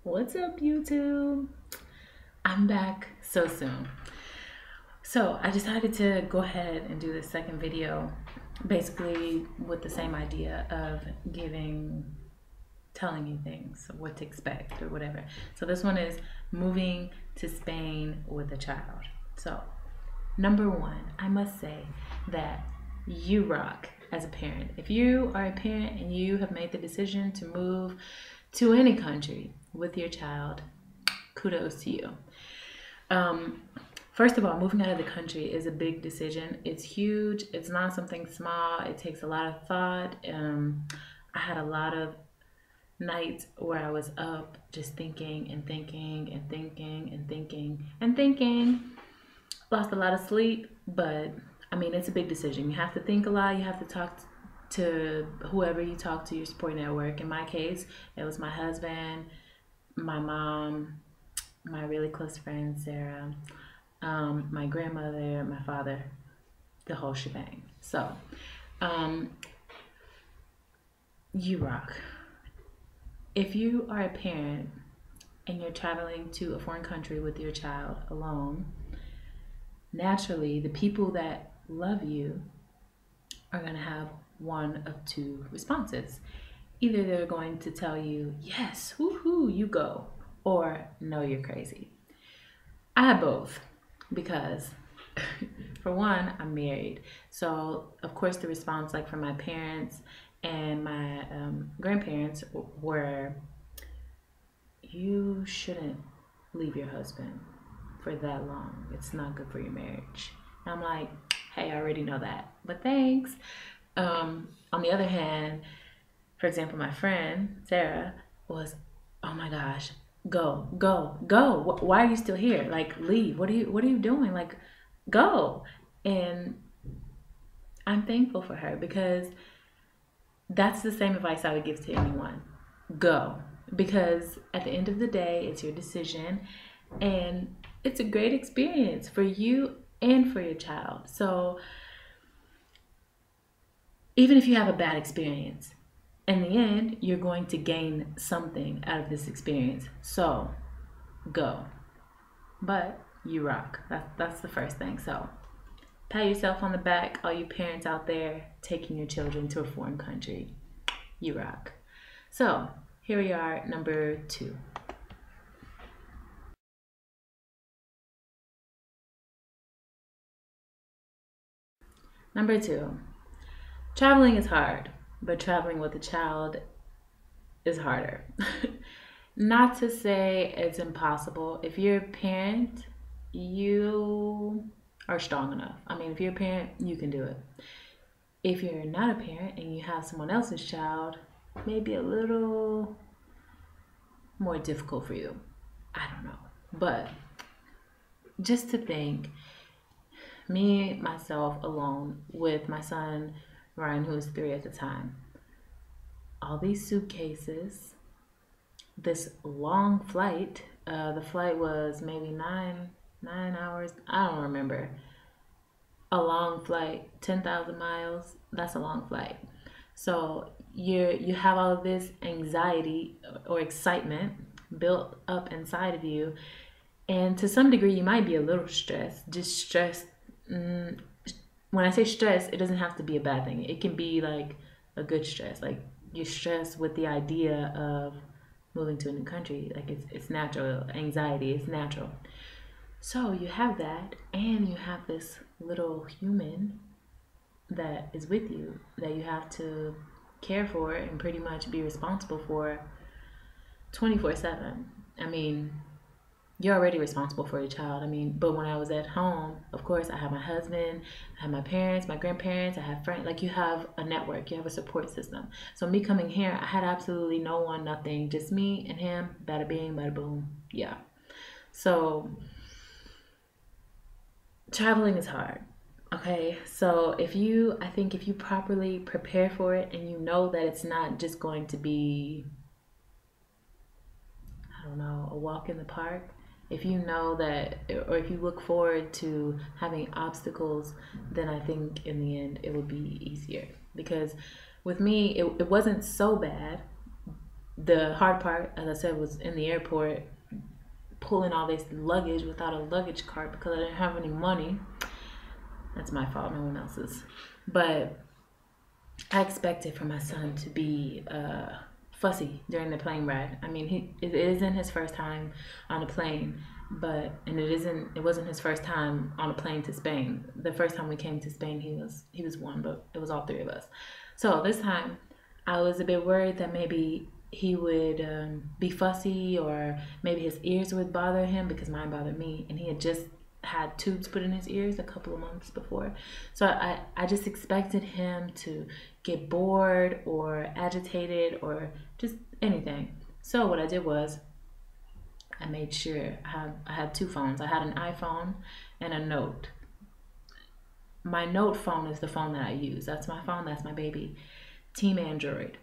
What's up, YouTube? I'm back so soon. So I decided to go ahead and do the second video, basically with the same idea of telling you things, what to expect or whatever. So this one is moving to Spain with a child. So number one, I must say that you rock as a parent. If you are a parent and you have made the decision to move to any country with your child, kudos to you. Um, First of all, moving out of the country is a big decision. It's huge. It's not something small. It takes a lot of thought. I had a lot of nights where I was up just thinking and thinking and thinking and thinking and thinking. Lost a lot of sleep, but I mean, it's a big decision. You have to think a lot. You have to talk to whoever you talk to, your support network. In my case, it was my husband, my mom, my really close friend, Sarah, my grandmother, my father, the whole shebang. So, um, you rock. If you are a parent and you're traveling to a foreign country with your child alone, naturally, the people that love you are going to have one of two responses. Either they're going to tell you, yes, woohoo, you go, or no, you're crazy. I have both because, for one, I'm married. So, of course, the response, like from my parents and my grandparents, were, you shouldn't leave your husband for that long. It's not good for your marriage. And I'm like, hey, I already know that, but thanks. On the other hand, for example, my friend Sarah was, oh my gosh, go, go, go. Why are you still here? Like, leave. What are you doing? Like, go. And I'm thankful for her because that's the same advice I would give to anyone. Go. Because at the end of the day, it's your decision and it's a great experience for you and for your child. So even if you have a bad experience, in the end, you're going to gain something out of this experience. So go. But you rock. That's the first thing. So pat yourself on the back, all you parents out there taking your children to a foreign country. You rock. So here we are, number two. Number two, traveling is hard, but traveling with a child is harder. Not to say it's impossible. If you're a parent, you are strong enough. I mean, if you're a parent, you can do it. If you're not a parent and you have someone else's child, maybe a little more difficult for you. I don't know. But just to think, me, myself, alone with my son, Ryan, who was 3 at the time, all these suitcases, this long flight. The flight was maybe nine hours. I don't remember. A long flight, 10,000 miles. That's a long flight. So you have all of this anxiety or excitement built up inside of you, and to some degree, you might be a little stressed. Just stressed. When I say stress, it doesn't have to be a bad thing. It can be like a good stress. Like you're stressed with the idea of moving to a new country. Like it's natural. Anxiety is natural. So you have that, and you have this little human that is with you that you have to care for and pretty much be responsible for 24/7. I mean, you're already responsible for your child. I mean, but when I was at home, of course, I had my husband, I had my parents, my grandparents, I had friends. Like you have a network, you have a support system. So me coming here, I had absolutely no one, nothing, just me and him. Bada bing, bada boom. Yeah. So traveling is hard. Okay, so I think if you properly prepare for it and you know that it's not just going to be, I don't know, a walk in the park, if you know that, or if you look forward to having obstacles, then I think in the end it will be easier. Because with me, it wasn't so bad, The hard part, as I said, was in the airport pulling all this luggage without a luggage cart because I didn't have any money. That's my fault, no one else's. But I expected for my son to be fussy during the plane ride. I mean, it isn't his first time on a plane, but it wasn't his first time on a plane to Spain. The first time we came to Spain, he was one, but it was all three of us. So this time, I was a bit worried that maybe he would be fussy, or maybe his ears would bother him because mine bothered me, and he had just had tubes put in his ears a couple of months before. So I just expected him to get bored or agitated or just anything. So what I did was I made sure I had two phones. I had an iPhone and a Note. My Note phone is the phone that I use. That's my phone, that's my baby. Team Android.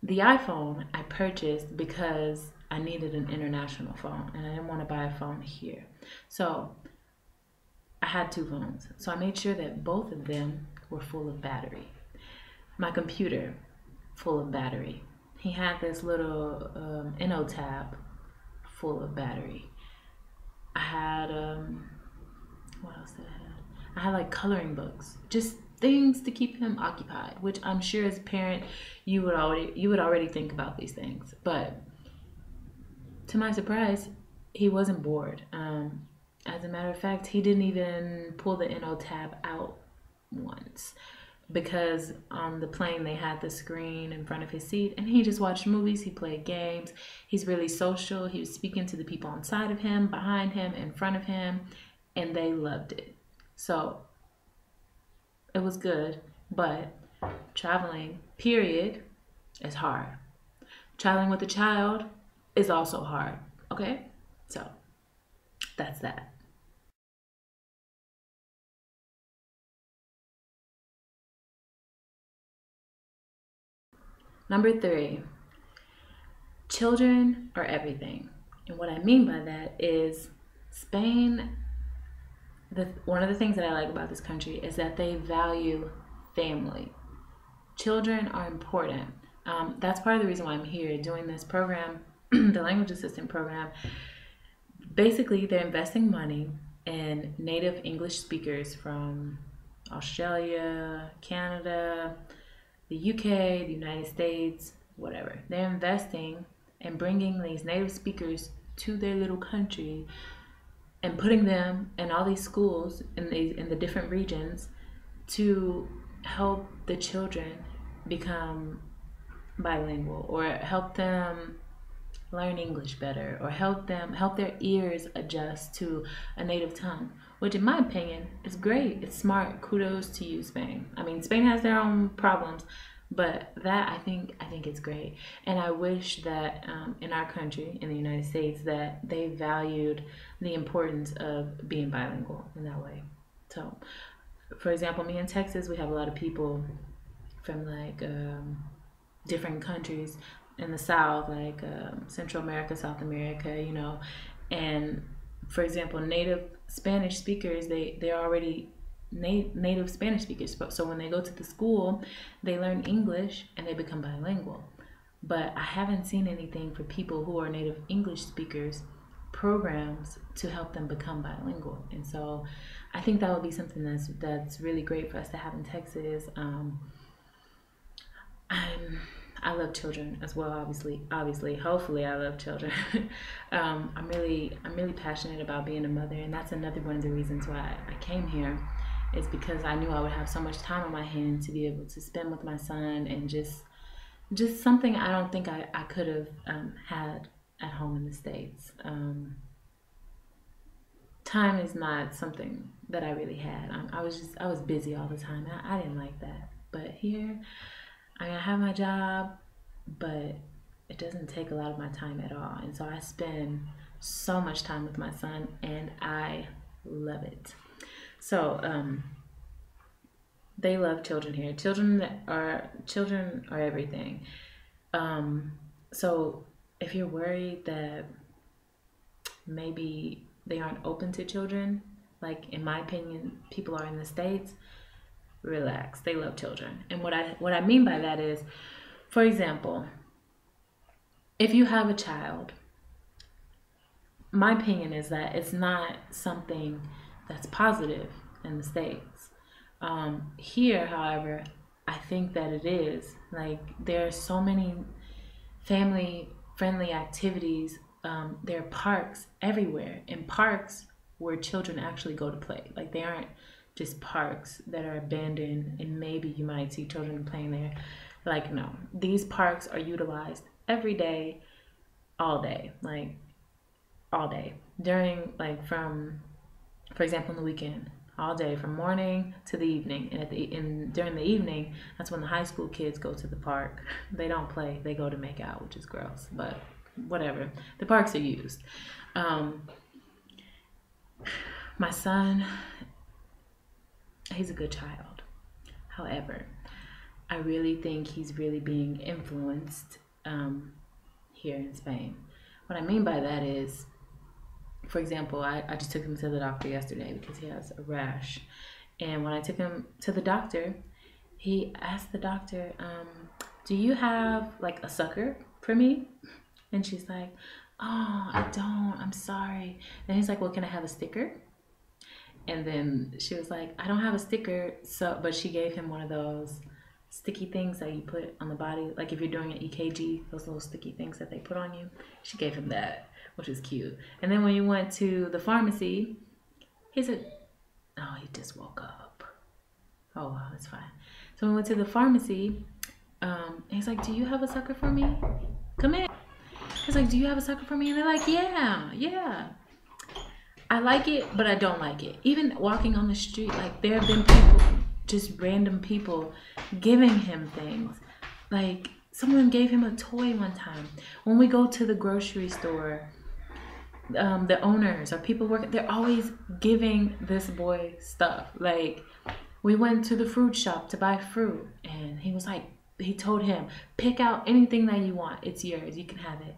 The iPhone I purchased because I needed an international phone and I didn't want to buy a phone here. So I had two phones. So I made sure that both of them were full of battery. My computer, full of battery. He had this little Inno tab full of battery. I had, what else did I have? I had like coloring books, just things to keep him occupied, which I'm sure as a parent you would already think about these things. But to my surprise, he wasn't bored. As a matter of fact, he didn't even pull the Inno tab out once, because on the plane they had the screen in front of his seat and he just watched movies, he played games. He's really social. He was speaking to the people on side of him, behind him, in front of him, and they loved it. So it was good, but traveling, period, is hard. Traveling with a child is also hard, okay? So that's that. Number three, children are everything. And what I mean by that is Spain, one of the things that I like about this country is that they value family. Children are important. That's part of the reason why I'm here doing this program, the language assistant program. Basically, they're investing money in native English speakers from Australia, Canada, the UK, the United States, whatever. They're investing in bringing these native speakers to their little country and putting them in all these schools in the different regions to help the children become bilingual, or help them learn English better, or help their ears adjust to a native tongue, which in my opinion is great. It's smart. Kudos to you, Spain. I mean, Spain has their own problems, but that I think it's great. And I wish that in our country, in the United States, that they valued the importance of being bilingual in that way. So for example, me in Texas, we have a lot of people from like different countries in the South, like Central America, South America, and for example, native Spanish speakers, they're already native Spanish speakers. So when they go to the school, they learn English and they become bilingual. But I haven't seen anything for people who are native English speakers, programs to help them become bilingual. And so I think that would be something that's really great for us to have in Texas. I love children as well. Obviously, hopefully, I love children. I'm really passionate about being a mother, and that's another one of the reasons why I came here, is because I knew I would have so much time on my hands to be able to spend with my son, and just something I don't think I could have had at home in the States. Time is not something that I really had. I was busy all the time. I didn't like that, but here. I mean, I have my job, but it doesn't take a lot of my time at all. And so I spend so much time with my son, and I love it. So they love children here. Children are everything. So if you're worried that maybe they aren't open to children, like in my opinion, people are in the States, relax. They love children. And what I mean by that is, for example, if you have a child, my opinion is that it's not something that's positive in the States. Here, however, I think that it is. Like, there are so many family friendly activities. There are parks everywhere, and parks where children actually go to play. Like, they aren't just parks that are abandoned and maybe you might see children playing there. Like, no, these parks are utilized every day, all day. Like, all day during, like, from, for example, on the weekend, all day from morning to the evening. And during the evening, that's when the high school kids go to the park. They don't play, they go to make out, which is gross, but whatever. The parks are used. um my son, he's a good child. However, I really think he's really being influenced here in Spain. What I mean by that is, for example, I just took him to the doctor yesterday because he has a rash. And when I took him to the doctor, he asked the doctor, do you have like a sucker for me? And she's like, oh, I don't, I'm sorry. And he's like, well, can I have a sticker? And then she was like, I don't have a sticker. So, but she gave him one of those sticky things that you put on the body. Like if you're doing an EKG, those little sticky things that they put on you. She gave him that, which is cute. And then when you went to the pharmacy, he said, oh, he just woke up. Oh, wow, that's fine. So we went to the pharmacy. He's like, do you have a sucker for me? Come in. He's like, do you have a sucker for me? And they're like, yeah. I like it, but I don't like it. Even walking on the street, like there have been people, just random people, giving him things. Like someone gave him a toy one time. When we go to the grocery store, the owners or people working, they're always giving this boy stuff. Like we went to the fruit shop to buy fruit, and he was like, he told him, pick out anything that you want. It's yours. You can have it.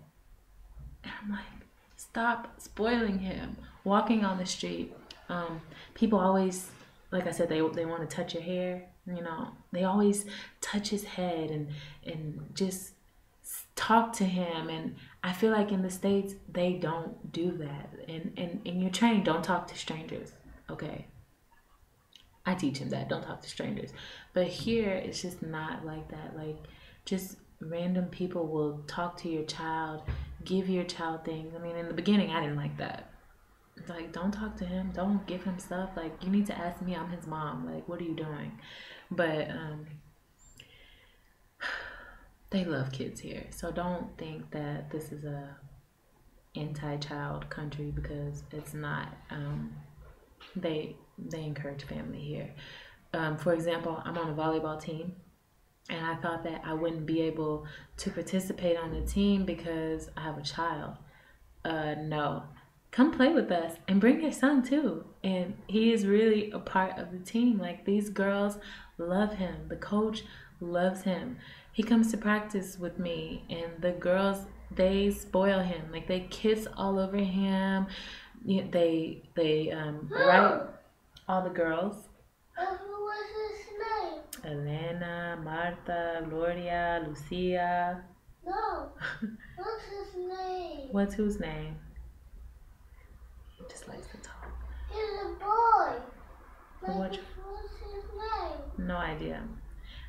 And I'm like, stop spoiling him. Walking on the street, people always, like I said, they want to touch your hair. You know, they always touch his head and just talk to him. And I feel like in the States they don't do that. And you're trained, don't talk to strangers. Okay, I teach him that, don't talk to strangers. But here it's just not like that. Like just random people will talk to your child, give your child things. I mean, in the beginning I didn't like that. It's like, don't talk to him, don't give him stuff. Like, you need to ask me, I'm his mom. Like, what are you doing? But they love kids here, so don't think that this is a anti-child country, because it's not. They encourage family here. For example, I'm on a volleyball team, and I thought that I wouldn't be able to participate on the team because I have a child. No, come play with us and bring your son too. And he is really a part of the team. Like, these girls love him. The coach loves him. He comes to practice with me, and the girls, they spoil him. Like, they kiss all over him. They write, all the girls. What's his name? Elena, Marta, Gloria, Lucia. No. What's his name? What's whose name? He just likes to talk. He's a boy. What's his name? No idea.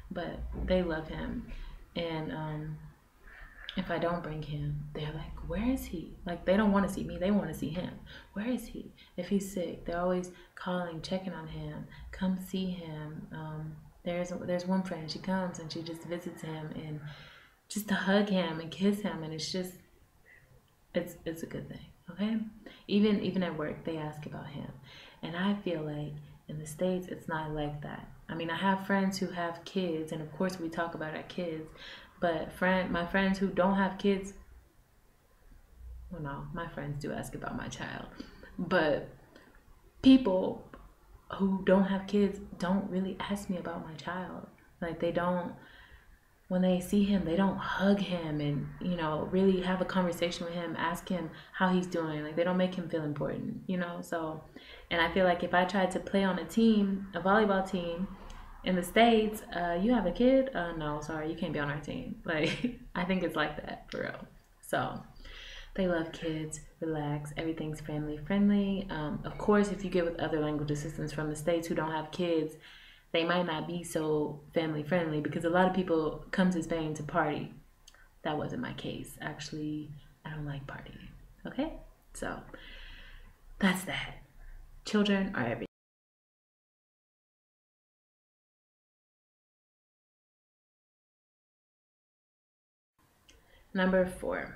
But they love him. And if I don't bring him, they're like, where is he? Like, they don't want to see me, they want to see him. Where is he? If he's sick, they're always calling, checking on him. Come see him. There's one friend, she comes and she just visits him, and just to hug him and kiss him, and it's just, it's a good thing. Okay, even at work they ask about him. And I feel like in the States it's not like that. I mean, I have friends who have kids, and of course we talk about our kids, but my friends who don't have kids, well, no, my friends do ask about my child, but people who don't have kids don't really ask me about my child. Like, they don't, when they see him, they don't hug him and, you know, really have a conversation with him, ask him how he's doing. Like, they don't make him feel important, you know. So, and I feel like if I tried to play on a team, a volleyball team in the States, you have a kid? No, sorry, you can't be on our team. Like, I think it's like that, for real. So they love kids, relax, everything's family friendly. Of course, if you get with other language assistants from the States who don't have kids, they might not be so family friendly because a lot of people come to Spain to party. That wasn't my case. Actually, I don't like partying. Okay? So that's that. Children are everything. Number 4,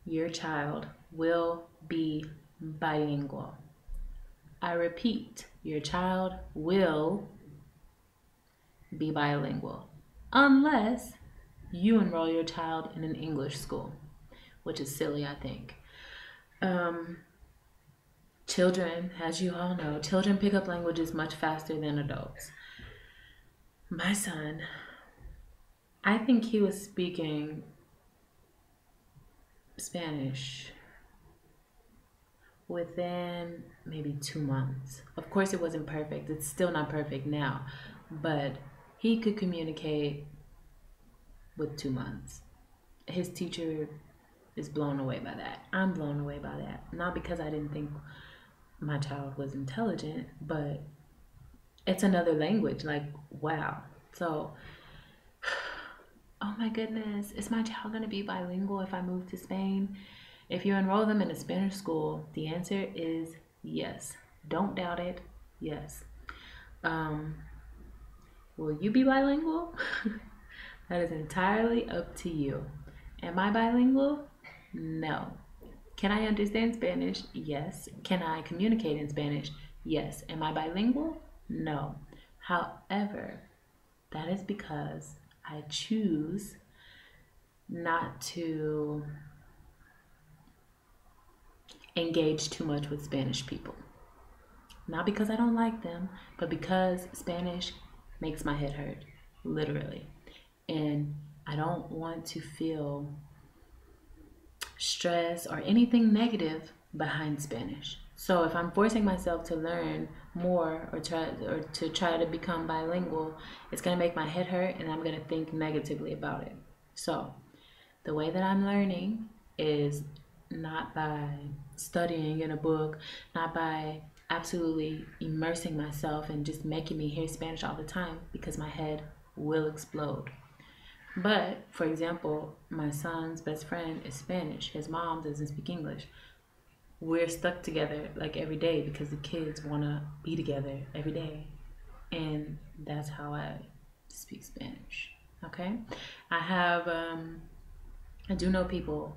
your child will be bilingual. I repeat, your child will be bilingual unless you enroll your child in an English school, which is silly, I think. Um, Children, as you all know, children pick up languages much faster than adults. My son, I think he was speaking Spanish within maybe 2 months. Of course, it wasn't perfect. It's still not perfect now, but he could communicate with 2 months. His teacher is blown away by that. I'm blown away by that. Not because I didn't think my child was intelligent, but it's another language. Like, wow. So, oh my goodness, is my child going to be bilingual if I move to Spain? If you enroll them in a Spanish school, the answer is yes. Don't doubt it. Yes. Um, will you be bilingual? That is entirely up to you. Am I bilingual? No. Can I understand Spanish? Yes. Can I communicate in Spanish? Yes. Am I bilingual? No. However, that is because I choose not to engage too much with Spanish people. Not because I don't like them, but because Spanish makes my head hurt, literally. And I don't want to feel stress or anything negative behind Spanish. So if I'm forcing myself to learn more or to try to become bilingual, it's going to make my head hurt and I'm going to think negatively about it. So the way that I'm learning is not by studying in a book, not by absolutely immersing myself and just making me hear Spanish all the time because my head will explode. But, for example, my son's best friend is Spanish. His mom doesn't speak English. We're stuck together like every day because the kids want to be together every day. And that's how I speak Spanish. Okay? I do know people,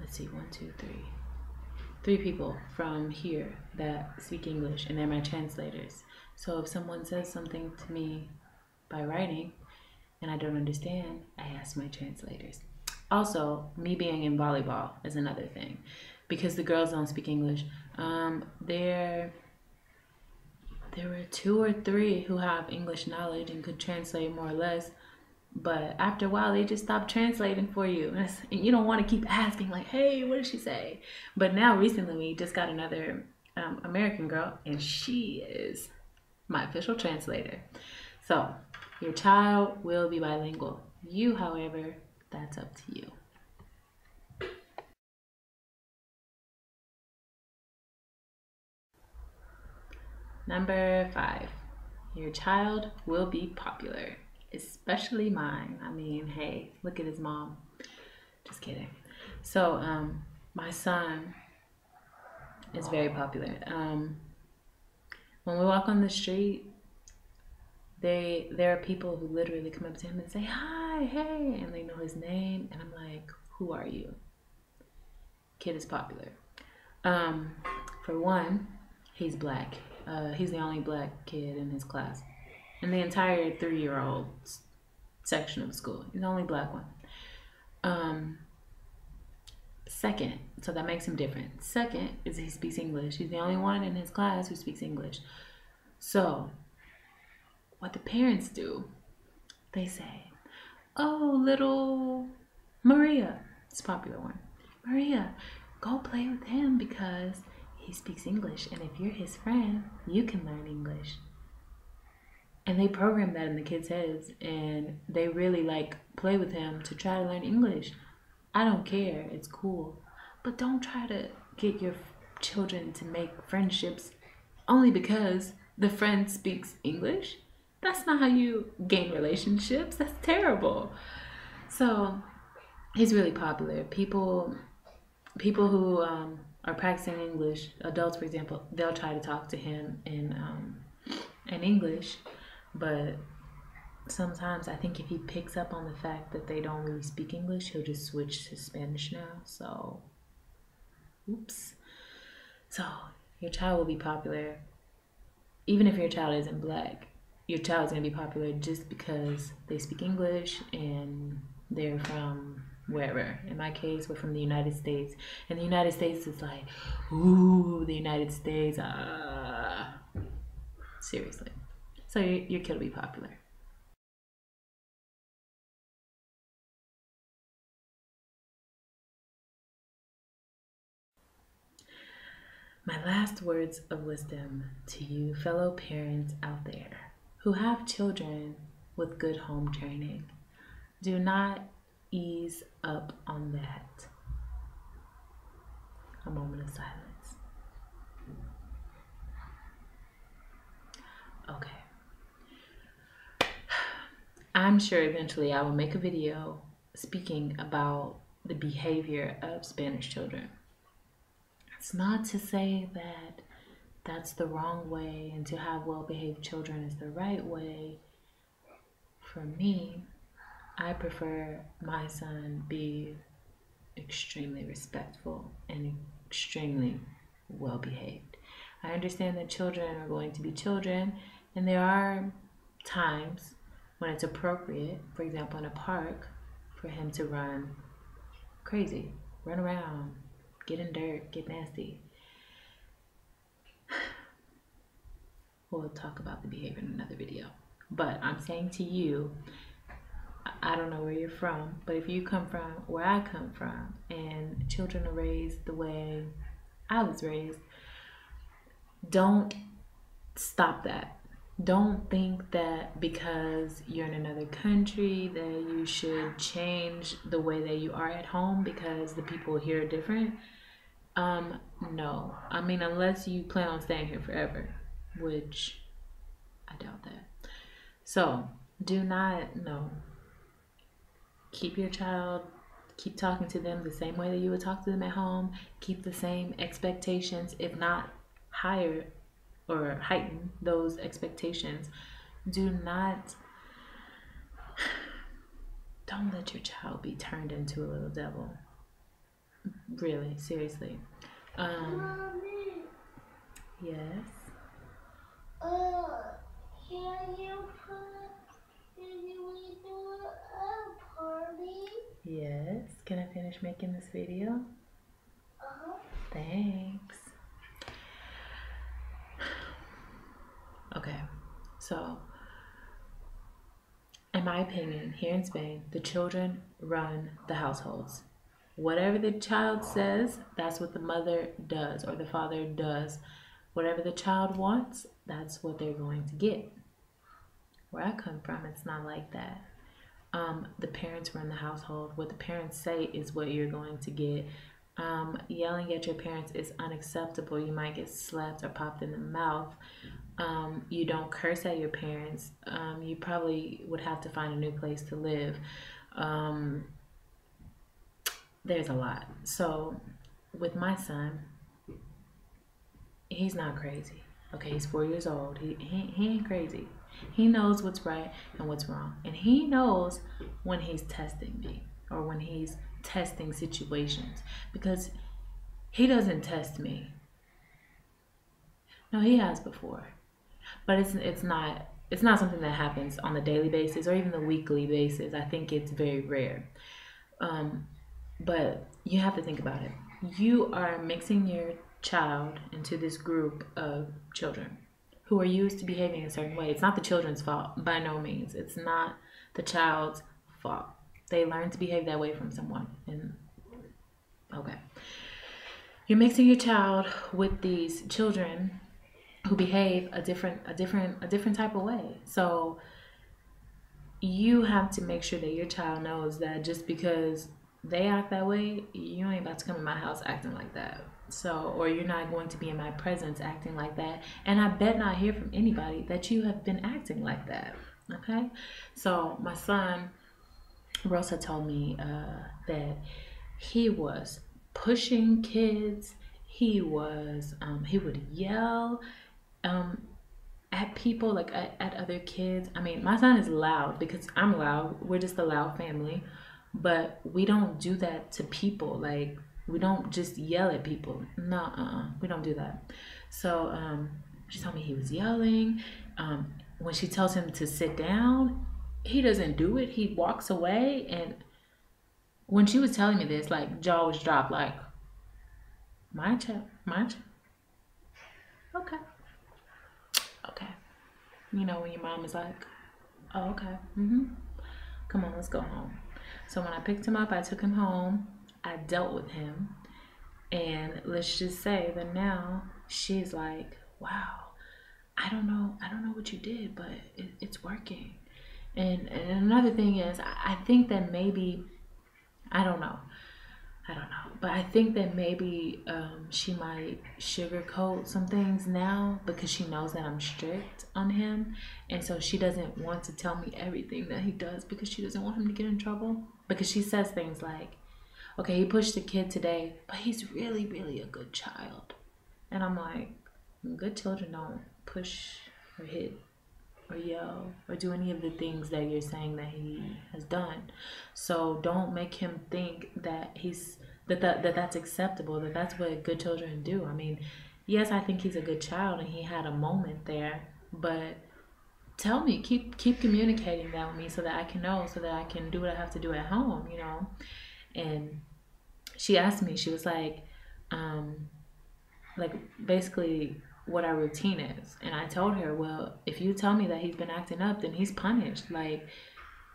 let's see, one, two, three people from here that speak English and they're my translators. So if someone says something to me by writing, and I don't understand, I ask my translators. Also, me being in volleyball is another thing because the girls don't speak English. There were 2 or 3 who have English knowledge and could translate more or less, but after a while they just stop translating for you. And you don't want to keep asking like, hey, what did she say? But now recently we just got another American girl and she is my official translator. So your child will be bilingual. You, however, that's up to you. Number 5, your child will be popular, especially mine. I mean, hey, look at his mom. Just kidding. So, my son is very popular. When we walk on the street, there are people who literally come up to him and say, hi, hey, and they know his name. And I'm like, who are you? Kid is popular. For one, he's black. He's the only black kid in his class. In the entire 3-year-old section of school. He's the only black one. Second, so that makes him different. Second is he speaks English. He's the only one in his class who speaks English. So what the parents do, they say, oh, little Maria, it's a popular one. Maria, go play with him because he speaks English. And if you're his friend, you can learn English. And they program that in the kids' heads. And they really like play with him to try to learn English. I don't care. It's cool. But don't try to get your children to make friendships only because the friend speaks English. That's not how you gain relationships. That's terrible. So he's really popular. People who are practicing English, adults for example, they'll try to talk to him in English, but sometimes I think if he picks up on the fact that they don't really speak English, he'll just switch to Spanish now. So, oops. So, your child will be popular. Even if your child isn't black, your child is going to be popular just because they speak English and they're from wherever. In my case, we're from the United States. And the United States is like, ooh, the United States. Seriously. So, your kid will be popular. My last words of wisdom to you, fellow parents out there who have children with good home training: do not ease up on that. A moment of silence. Okay. I'm sure eventually I will make a video speaking about the behavior of Spanish children. It's not to say that that's the wrong way and to have well-behaved children is the right way. For me, I prefer my son be extremely respectful and extremely well-behaved. I understand that children are going to be children, and there are times when it's appropriate, for example in a park, for him to run crazy, run around, get in dirt, get nasty. We'll talk about the behavior in another video. But I'm saying to you, I don't know where you're from, but if you come from where I come from and children are raised the way I was raised, don't stop that. Don't think that because you're in another country that you should change the way that you are at home because the people here are different. No. I mean, unless you plan on staying here forever, which I doubt that. So, do not, no. Keep your child, keep talking to them the same way that you would talk to them at home. Keep the same expectations, if not higher or heighten those expectations. Don't let your child be turned into a little devil. Really, seriously. Mommy, Yes. can we do a party? Yes. Can I finish making this video? Thanks. Okay, so in my opinion, here in Spain, the children run the households. Whatever the child says, that's what the mother does or the father does. Whatever the child wants, that's what they're going to get. Where I come from, it's not like that. The parents run the household. What the parents say is what you're going to get. Yelling at your parents is unacceptable. You might get slapped or popped in the mouth. You don't curse at your parents. You probably would have to find a new place to live. There's a lot. So with my son, he's not crazy. Okay, he's 4 years old. He ain't crazy. He knows what's right and what's wrong. And he knows when he's testing me or when he's testing situations, because he doesn't test me. No, he has before. But it's not something that happens on the daily basis or even the weekly basis. I think it's very rare. But you have to think about it. You are mixing your child into this group of children who are used to behaving a certain way. It's not the children's fault, by no means. It's not the child's fault. They learn to behave that way from someone. And okay, you're mixing your child with these children who behave a different type of way. So you have to make sure that your child knows that just because they act that way, you ain't about to come in my house acting like that. So, or you're not going to be in my presence acting like that. And I bet not hear from anybody that you have been acting like that. Okay? So, my son, Rosa told me that he was pushing kids. He would yell um, at people, like at other kids. I mean, my son is loud because I'm loud. We're just a loud family, but we don't do that to people. Like, we don't just yell at people. No, we don't do that. So she told me he was yelling. When she tells him to sit down, he doesn't do it. He walks away. And when she was telling me this, like, jaw was dropped. Like, my child, my child. Okay, okay. You know when your mom is like, oh, okay, come on, let's go home. So when I picked him up, I took him home. I dealt with him, and let's just say that now she's like, wow, I don't know what you did, but it's working. And another thing is, I think that maybe, I don't know, I don't know. But I think that maybe she might sugarcoat some things now because she knows that I'm strict on him. And so she doesn't want to tell me everything that he does because she doesn't want him to get in trouble. Because she says things like, okay, he pushed the kid today, but he's really, really a good child. And I'm like, good children don't push or hit or yell or do any of the things that you're saying that he has done. So don't make him think that that's acceptable, that that's what good children do. I mean, yes, I think he's a good child and he had a moment there, but tell me, keep communicating that with me so that I can know, so that I can do what I have to do at home, you know. And she asked me, she was um, like basically what our routine is. And I told her, well, if you tell me that he's been acting up, then he's punished. Like,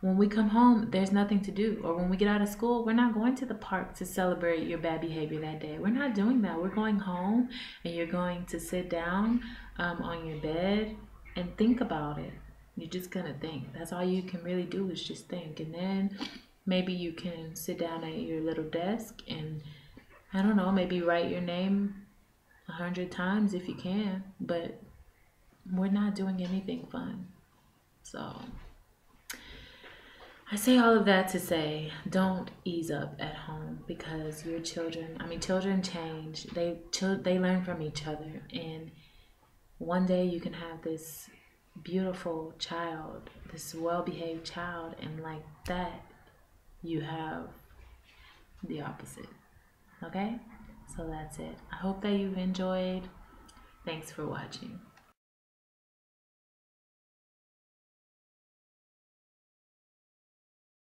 when we come home, there's nothing to do. Or when we get out of school, we're not going to the park to celebrate your bad behavior that day. We're not doing that. We're going home and you're going to sit down on your bed and think about it. You're just going to think. That's all you can really do is just think. And then maybe you can sit down at your little desk and, I don't know, maybe write your name 100 times if you can. But we're not doing anything fun. So I say all of that to say, don't ease up at home because your children, I mean, children change. They learn from each other, and one day you can have this beautiful child, this well-behaved child, and like that, you have the opposite. Okay? So that's it. I hope that you've enjoyed. Thanks for watching.